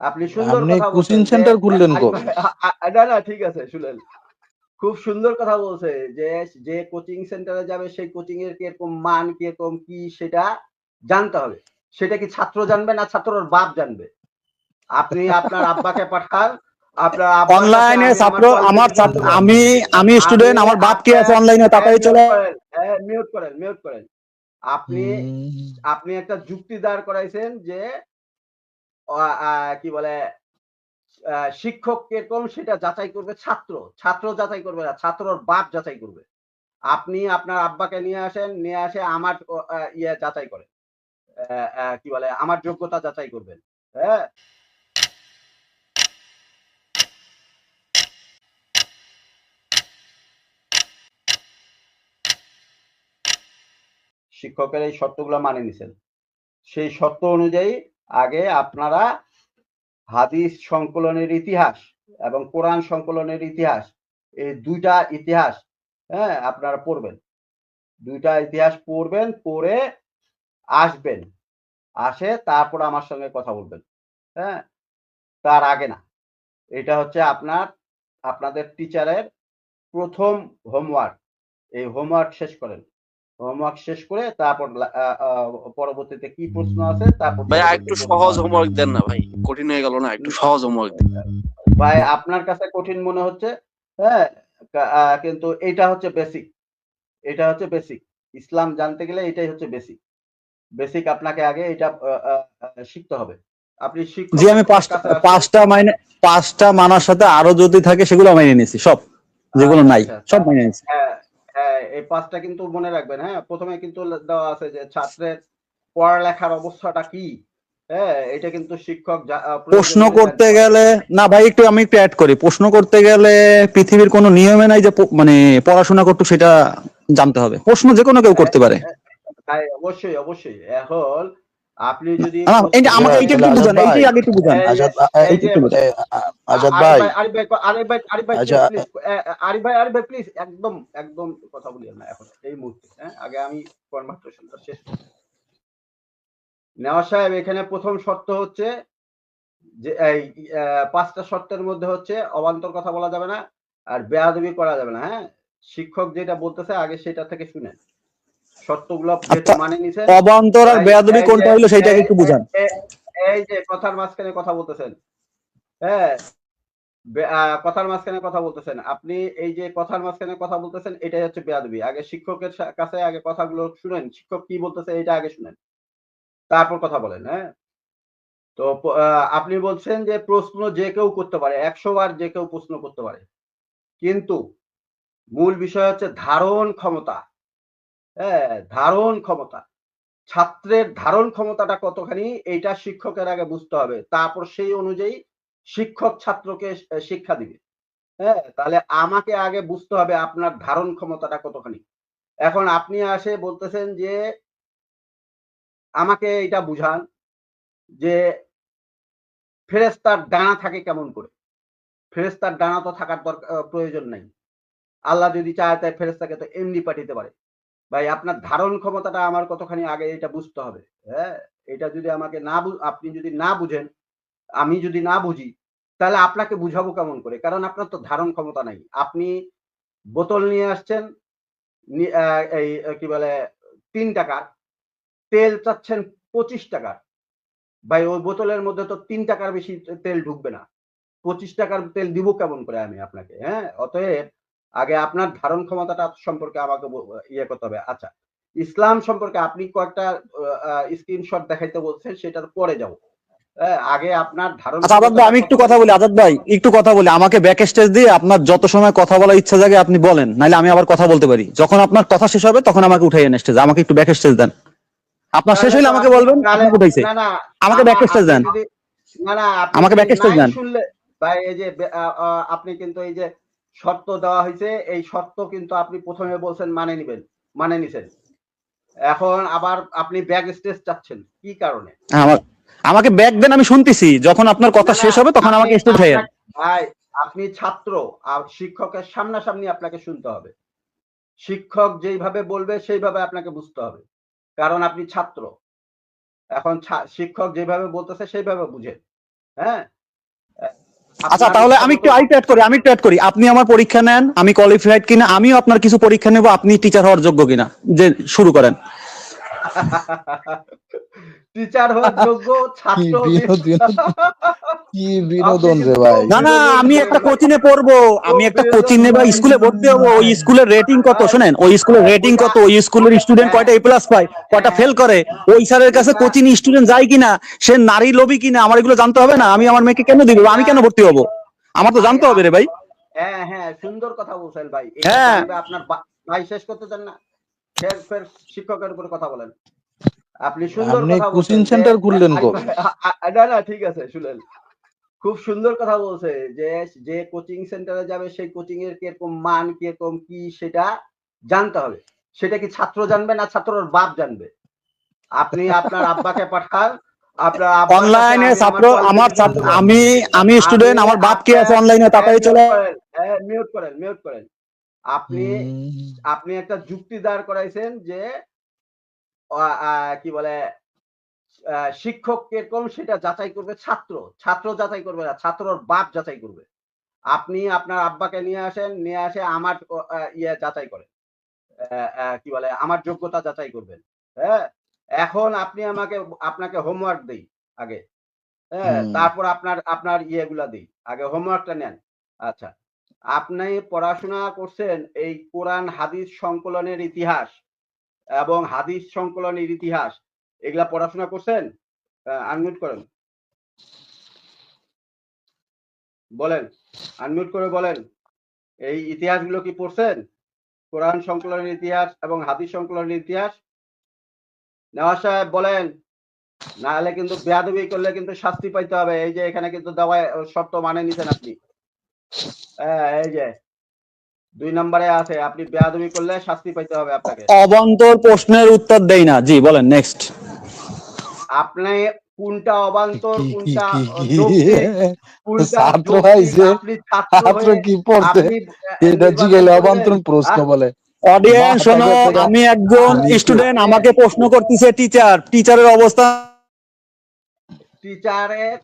আপনি সুন্দর আপনি কথা কোচিং বলছেন যে সেন্টার খুললেন কো? না না ঠিক আছে শুনেন, খুব সুন্দর কথা বলছে যে যে কোচিং সেন্টারে যাবে সেই কোচিং এর কিরকম মান কিরকম কি সেটা জানতে হবে। সেটা কি ছাত্র জানবে না ছাত্রর বাপ জানবে? আপনি আপনার আব্বাকে পাঠান, আপনার আব্বার কাছে অনলাইনে আমি আমার ছাত্র আমার কোয়ালিফিকেশন ছাত্র দেবো। আমি স্টুডেন্ট, আমার বাপ কে আছে অনলাইনে তাড়াতাড়ি চলে। মিউট করেন। আপনি আপনি একটা যুক্তি দাঁড় করাইছেন যে কি বলে শিক্ষক কিরকম সেটা যাচাই করবে ছাত্র। ছাত্র যাচাই করবে না, ছাত্রর বাপ যাচাই করবে। আপনি আপনার আব্বাকে নিয়ে আসেন, নিয়ে আসে আমার ইয়ে যাচাই করেন। কি বলে আমার যোগ্যতা যাচাই করবেন। হ্যাঁ? শিক্ষকের এই শর্তগুলো মানে নিছেন। সেই শর্ত অনুযায়ী আগে আপনারা হাদিস সংকলনের ইতিহাস এবং কোরআন সংকলনের ইতিহাস, এই দুইটা ইতিহাস হ্যাঁ আপনারা পড়বেন। দুইটা ইতিহাস পড়বেন, পড়ে আসবেন। আসে তারপর আমার সঙ্গে কথা বলবেন। হ্যাঁ? তার আগে না। এটা হচ্ছে আপনাদের টিচারের ১ম হোমওয়ার্ক। এই হোমওয়ার্ক শেষ করেন। হোমওয়ার্ক শেষ করে তারপর পরবর্তীতে কি প্রশ্ন আছে তারপর ভাই পরবর্তী একটু প্রশ্ন সহজ আসবে। হোমওয়ার্ক দেন না ভাই, কঠিন হয়ে গেল না, একটু সহজ হোমওয়ার্ক দেন। ভাই আপনার কাছে কঠিন মনে হচ্ছে, হ্যাঁ? কিন্তু এইটা হচ্ছে বেসিক। এটা হচ্ছে বেসিক। ইসলাম জানতে গেলে এটাই হচ্ছে বেসিক। বেসিক আপনাকে আগে এটা শিখতে হবে। আপনি জি শিক্ষকের আমি কাছে আসছেন। পাঁচটা মানার সাথে আরো যদি থাকে সেগুলো মাইনে নিছি, সব যেগুলো আচ্ছা, নাই আচ্ছা। সব মাইনে নিছি। হ্যাঁ, হ্যাঁ, এই ৫ টা কিন্তু মনে রাখবেন, হ্যাঁ? ১ম এ কিন্তু দেওয়া আছে যে ছাত্রের পড়ালেখার অবস্থাটা কি? হ্যাঁ? এটা কিন্তু শিক্ষক প্রশ্ন প্রয়োজনীয় করতে জানতে পারে। গেলে না ভাই, আমি একটু অ্যাড করি, প্রশ্ন করতে গেলে পৃথিবীর কোনো নিয়মে নাই যে মানে পড়াশোনা করতে সেটা জানতে হবে, প্রশ্ন যে কোনো কেউ করতে পারে। ভাই অবশ্যই, অবশ্যই। এখন আপনি যদি এই প্রশ্ন যে আমাকে এইটা করেন, একটু তাহলে আজাদ বুঝান, ভাই, এইটাই আগে একটু বুঝান, এই যে এই আজাদ যে এইটা একটু বুঝান। আজাদ আরিফ ভাই, ভাই, আরিফ ভাই আচ্ছা, প্লিজ প্লিজ একদম কথা বলিয়েন না এখন এই মুহূর্তে। হ্যাঁ? আগে আমি কনভারসেশনটা শেষ করি। নেওয়াজ সাহেব এখানে ১ম শর্ত হচ্ছে যে এই ৫ টা শর্তের মধ্যে হচ্ছে অবান্তর কথা বলা যাবে না, আর বেয়াদবি করা যাবে না। হ্যাঁ? শিক্ষক যেটা বলতেছে আগে সেটা থেকে শুনেন। শর্তগুলো যেহেতু আচ্ছা, মানে নিছেন, অবান্তর আর এই বেয়াদবি এই যে কোনটা হইলো সেইটা এই আগে একটু বুঝান। এই এই যে কথার মাঝখানে কথা বলতেছেন, হ্যাঁ? কথার মাঝখানে কথা বলতেছেন। আপনি এই যে কথার মাঝখানে কথা বলতেছেন এটাই হচ্ছে বেয়াদবি। আগে শিক্ষকের কাছে আগে কথাগুলো শুনেন। শিক্ষক কি বলতেছে এটা আগে শুনেন। তারপর কথা বলেন, হ্যাঁ? তো আপনি বলছেন যে প্রশ্ন যে কেউ করতে পারে। ১০০ বার যে কেউ প্রশ্ন করতে পারে। কিন্তু মূল বিষয় হচ্ছে ধারণ ক্ষমতা। হ্যাঁ? ধারণ ক্ষমতা। ছাত্রের ধারণ ক্ষমতাটা কতখানি এইটা শিক্ষকের আগে বুঝতে হবে। তারপর সেই অনুযায়ী শিক্ষক ছাত্রকে শিক্ষা দিবে। হ্যাঁ? তাহলে আমাকে আগে বুঝতে হবে আপনার ধারণ ক্ষমতাটা কতখানি। এখন আপনি আসে বলতেছেন যে আমাকে এটা বুঝান যে ফেরেশতার ডানা থাকে কেমন করে? ফেরেশতার ডানা তো থাকার প্রয়োজন নাই। আল্লাহ যদি চায় তাই ফেরেশতাকে তো এমনি পাঠাইতে পারে। ভাই আপনার ধারণ ক্ষমতাটা আমার কতখানি আগে এটা বুঝতে হবে। হ্যাঁ? এটা যদি আমাকে আপনি যদি না বুঝেন, আমি যদি না বুঝি, তাহলে আপনাকে বুঝাবো কেমন করে? কারণ আপনার তো ধারণ ক্ষমতা নাই। আপনি বোতল নিয়ে আসছেন, নি আ এই কি বলে ৳৩ তেল চাচ্ছেন ৳25। ভাই ওই বোতলের মধ্যে তো ৳৩ বেশি তেল ঢুকবে না। ৳25 তেল দিব কেমন করে আমি আপনাকে? হ্যাঁ? অতএব আগে আপনার ধারণ ক্ষমতাটা সম্পর্কে আমাকে ইয়ে করতে হবে। আচ্ছা, ইসলাম সম্পর্কে আপনি কয়েকটা স্ক্রিনশট দেখাইতে বলছেন সেটার পরে যাবো। হ্যাঁ? আগে আপনার ধারণ আচ্ছা আজাদ ভাই, ক্ষমতাটা আমি একটু কথা কতখানি। বলি, আজাদ ভাই একটু কথা বলি, আমাকে ব্যাক স্টেজ দিয়ে আপনার যত সময় কথা বলার ইচ্ছা জাগে আপনি বলেন, নাইলে আমি আবার কথা বলতে পারি। যখন আপনার কথা শেষ হবে তখন আমাকে উঠাই এনে স্টেজ, আমাকে একটু ব্যাক স্টেজ দেন। আপনার শেষ তাহলে তো হইলে আমাকে আপনি বলবেন তাহলে আপনাকে উঠাইছে, না, না আমাকে ব্যাক স্টেজ আপনি দেন, যদি আপনি আমাকে যদি ব্যাক স্টেজ নাই দেন। শুনলে ভাই এই যে আপনি কিন্তু এই যে শর্ত দেওয়া হইছে, এই শর্ত কিন্তু আপনি ১ম এ বলছেন মানে নিবেন, মানে নিছেন। এখন আবার আপনি ব্যাক স্টেজ চাচ্ছেন। কি কারণে? আমাকে ব্যাক দেন, আমি শুনতেছি, যখন আপনার কথা না, না শেষ হবে তখন আপনি আমাকে স্টেজ উঠাইয়েন। ভাই আপনি ছাত্র, আর শিক্ষকের সামনাসামনি আপনাকে শুনতে হবে। শিক্ষক যেইভাবে বলবে সেইভাবে আপনাকে বুঝতে হবে। কারণ আপনি ছাত্র। এখন শিক্ষক যেভাবে বলতেছে সেইভাবে বুঝেন। হ্যাঁ আচ্ছা আপনার তাহলে ইচ্ছা আমি মতো একটু আরেকটু অ্যাড করি, আপনি আমার পরীক্ষা নেন, আমি কোয়ালিফাইড কিনা, আমিও আপনার কিছু পরীক্ষা নেব, আপনি টিচার হওয়ার যোগ্য কিনা, যে শুরু করেন। টিচার হওয়ার যোগ্য, কি ছাত্র বিনোদন, কি আপনি বিনোদন রে কিন্তু ভাই। খুব না না, বিনোদন আমি করেন একটা ভাই, কোচিং এ পড়বো, আমি খুব একটা বিনোদন কোচিং নেব, ভাই। স্কুলে ভর্তি হবো, ওই স্কুলের রেটিং কত ভাই, শোনেন, ওই স্কুলের রেটিং ওটা কত, ওই স্কুলের স্টুডেন্ট হ্যাঁ কয়টা এ প্লাস পায়, কয়টা হ্যাঁ ফেল করে, ওই স্যারের কাছে ওটা কোচিং স্টুডেন্ট যায় কিনা, সে নারী লোভী কিনা, আমার এগুলো জানতে হবে না? আমি আমার মেয়েকে কেন দিব, আমি এটা কেন ভর্তি হবো? আমার তো ভাই জানতে হবে রে ভাই। হ্যাঁ হ্যাঁ, সুন্দর কথা বলছেন ভাই, এটা হ্যাঁ জানবে আপনার ভাই। শেষ করতে চান না? ফের ফের শিক্ষকের উপরে কথা বলেন। আপনি সুন্দর আপনি কথা কোচিং বলছেন যে সেন্টার খুললেন কবে? না না, ঠিক আছে, শুনেন। খুব সুন্দর কথা বলছে যে যে কোচিং সেন্টারে যাবে সেই কোচিং এর কিরকম মান, কিরকম কি সেটা জানতে হবে। সেটা কি ছাত্র জানবে না ছাত্রর বাপ জানবে? আপনি আপনার আব্বাকে পাঠান, আপনার আব্বার কাছে অনলাইনে আমি আমার ছাত্র, কোয়ালিফিকেশন দেব। আমি আমি স্টুডেন্ট, আমার বাপ কে আপনার আছে অনলাইনে, তাড়াতাড়ি মিউট চলে। করেন, মিউট করেন, মিউট করেন। আপনি হুম, আপনি একটা যুক্তি দাঁড় করাইছেন যে কি বলে শিক্ষক কিরকম সেটা যাচাই করবে ছাত্র। ছাত্র যাচাই করবে না, ছাত্রর বাপ যাচাই করবে। আপনি আপনার আব্বাকে নিয়ে আসেন, নিয়ে আসে আমার ইয়ে যাচাই করেন। কি বলে আমার যোগ্যতা যাচাই করবেন। হ্যাঁ? এখন আপনি আপনাকে হোমওয়ার্ক দেই আগে। হ্যাঁ? হুম, তারপর আপনার আপনার ইয়েগুলা দেই। আগে হোমওয়ার্কটা নেন। আচ্ছা। আপনি পড়াশোনা করছেন এই কোরআন হাদিস সংকলনের ইতিহাস এবং হাদিস সংকলনের ইতিহাস, এগুলা পড়াশোনা করছেন? আনমিউট করেন। বলেন। আনমিউট করে বলেন। এই ইতিহাসগুলো কি পড়ছেন? কোরআন সংকলনের ইতিহাস এবং হাদিস সংকলনের ইতিহাস? নেওয়াজ সাহেব বলেন। নাহলে কিন্তু বেয়াদবি করলে কিন্তু শাস্তি পাইতে হবে। এই যে এখানে কিন্তু দেওয়ায় শর্ত মানে নিছেন আপনি। হ্যাঁ, এই যে ২ নম্বরে আছে। আপনি বেয়াদবি করলে শাস্তি পাইতে হবে আপনাকে। অবান্তর প্রশ্নের উত্তর দেই না, জি বলেন নেক্সট। আপনি কোনটা অবান্তর, কি কি কোনটা কি কি যৌক্তিক, কোনটা ছাত্র যৌক্তিক, হইছে, আপনি ছাত্র ছাত্র হয়ে কি পড়ছে আপনি এটা নির্বাচন জিগাইলে করবেন। অবান্তর প্রশ্ন আর বলে? অডিয়েন্স মাথা শোনো, গেছে গা আমি একজন নিচু। স্টুডেন্ট, আপনি আমাকে প্রশ্ন করতেছে টিচার, টিচারের অবস্থা। টিচারের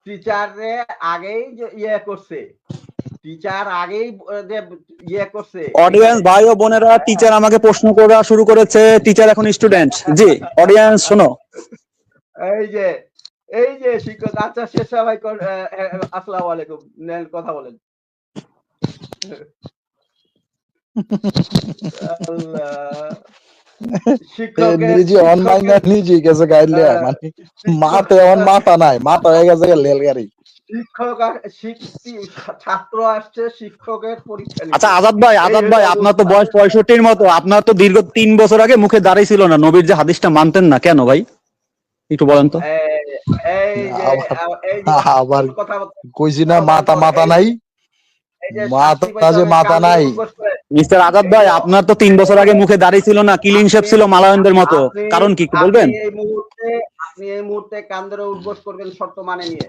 টিচারে আগেই যে ইয়ে করছে, টিচার আগেই যে ইয়ে করছে অডিয়েন্স এইখানে। ভাই ও বোনেরা, টিচার আমাকে প্রশ্ন করা শুরু করেছে, টিচার এখন স্টুডেন্ট। জি অডিয়েন্স শোনো। এই যে এই যে শিক্ষক, আচ্ছা শেষ সবাই আসসালামু আলাইকুম, নেন কথা বলেন। আল্লাহ, শিক্ষকের নিজে অনলাইনে শিক্ষকের নিজে গেছে গাইলে আহ, মানে শিক্ষক মাঠে এখন মাথা নাই, মাথা হয়ে গেছে রেলগাড়ি। শিক্ষক ছাত্র আসছে শিক্ষকের পরীক্ষা আচ্ছা নিতে। এই আজাদ হলো ভাই আপনার তো অবস্থা। বয়স 65-র মতো, আপনার তো দীর্ঘ 3 বছর আগে মুখে দাঁড়িয়ে ছিল না, নবীর যে হাদিসটা মানতেন না কেন ভাই, একটু বলেন তো। এই এই যে আবার এই যে আবার কথা কইছি না কথা মাথা পর মাথা এই নাই, এই যে শাস্তি মাথা পাইতে যে হবে মাথা কান ধরে নাই। উঠবস করে। মিস্টার আজাদ এই ভাই যে আপনার তো 3 বছর আগে মুখে দাঁড়িয়ে ছিল না, ক্লিন শেপ আপনি ছিল মালায়নদের মতো, আপনি কারণ কি একটু আপনি বলবেন? এই মুহূর্তে কান ধরে উঠবস করবেন শর্ত মানে নিয়ে।